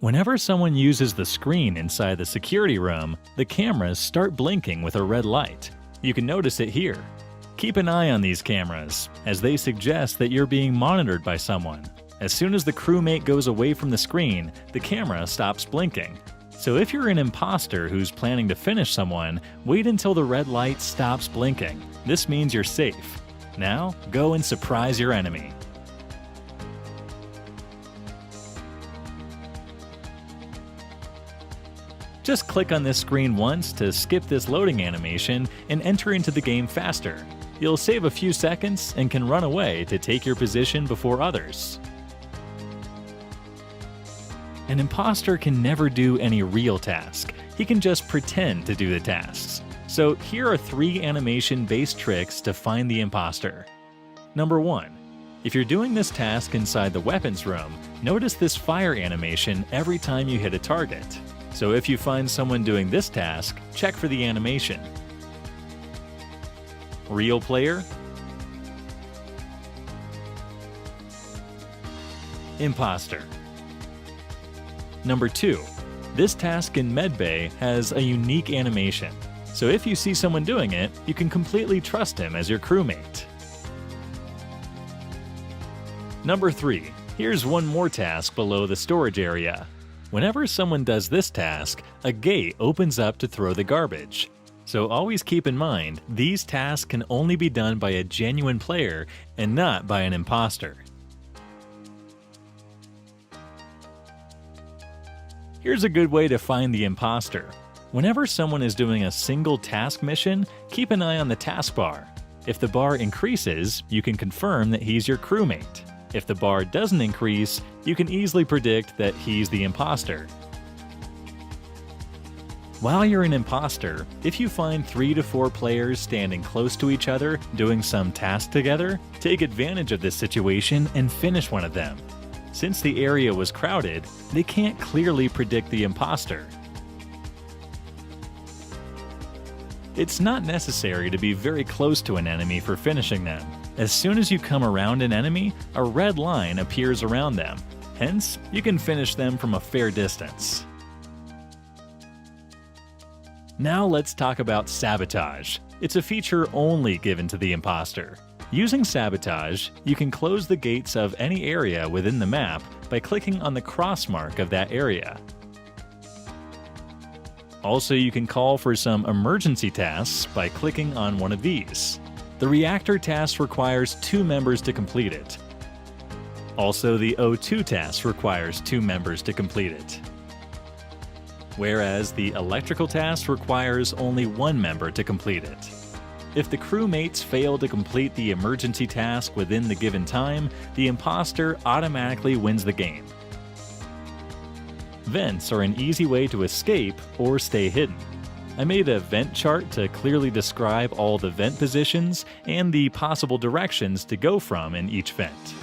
Whenever someone uses the screen inside the security room, the cameras start blinking with a red light. You can notice it here. Keep an eye on these cameras, as they suggest that you're being monitored by someone. As soon as the crewmate goes away from the screen, the camera stops blinking. So if you're an imposter who's planning to finish someone, wait until the red light stops blinking. This means you're safe. Now, go and surprise your enemy. Just click on this screen once to skip this loading animation and enter into the game faster. You'll save a few seconds and can run away to take your position before others. An imposter can never do any real task. He can just pretend to do the tasks. So here are 3 animation-based tricks to find the imposter. Number 1. If you're doing this task inside the weapons room, notice this fire animation every time you hit a target. So if you find someone doing this task, check for the animation. Real player, imposter. Number 2. This task in Medbay has a unique animation. So if you see someone doing it, you can completely trust him as your crewmate. Number 3. Here's one more task below the storage area. Whenever someone does this task, a gate opens up to throw the garbage. So always keep in mind, these tasks can only be done by a genuine player and not by an imposter. Here's a good way to find the imposter. Whenever someone is doing a single task mission, keep an eye on the taskbar. If the bar increases, you can confirm that he's your crewmate. If the bar doesn't increase, you can easily predict that he's the imposter. While you're an imposter, if you find 3 to 4 players standing close to each other doing some task together, take advantage of this situation and finish one of them. Since the area was crowded, they can't clearly predict the imposter. It's not necessary to be very close to an enemy for finishing them. As soon as you come around an enemy, a red line appears around them. Hence, you can finish them from a fair distance. Now let's talk about sabotage. It's a feature only given to the imposter. Using sabotage, you can close the gates of any area within the map by clicking on the cross mark of that area. Also, you can call for some emergency tasks by clicking on one of these. The reactor task requires 2 members to complete it. Also, the O2 task requires 2 members to complete it. Whereas the electrical task requires only 1 member to complete it. If the crewmates fail to complete the emergency task within the given time, the imposter automatically wins the game. Vents are an easy way to escape or stay hidden. I made a vent chart to clearly describe all the vent positions and the possible directions to go from in each vent.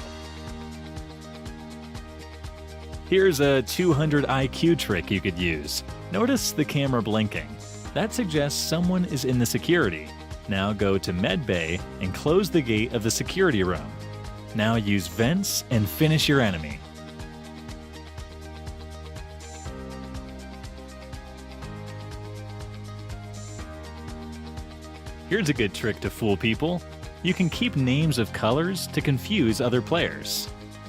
Here's a 200 IQ trick you could use. Notice the camera blinking. That suggests someone is in the security. Now go to Medbay and close the gate of the security room. Now use vents and finish your enemy. Here's a good trick to fool people. You can keep names of colors to confuse other players.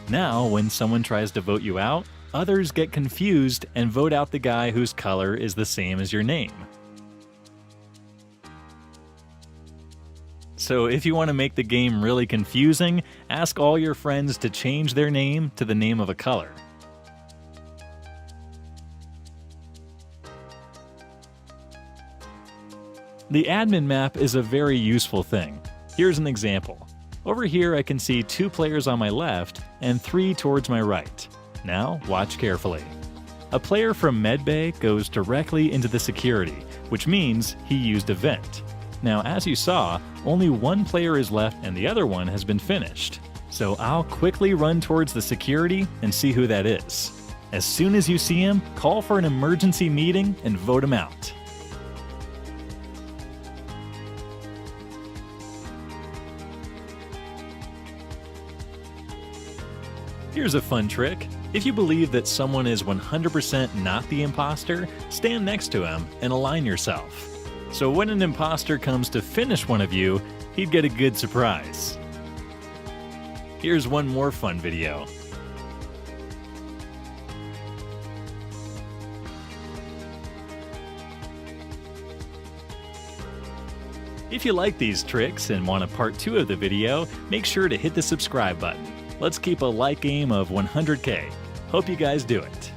Now, when someone tries to vote you out, others get confused and vote out the guy whose color is the same as your name. So if you want to make the game really confusing, ask all your friends to change their name to the name of a color. The admin map is a very useful thing. Here's an example. Over here I can see 2 players on my left and 3 towards my right. Now watch carefully. A player from Medbay goes directly into the security, which means he used a vent. Now as you saw, only 1 player is left and the other one has been finished. So I'll quickly run towards the security and see who that is. As soon as you see him, call for an emergency meeting and vote him out. Here's a fun trick. If you believe that someone is 100% not the imposter, stand next to him and align yourself. So when an imposter comes to finish one of you, he'd get a good surprise. Here's one more fun video. If you like these tricks and want a part 2 of the video, make sure to hit the subscribe button. Let's keep a like aim of 100K. Hope you guys do it.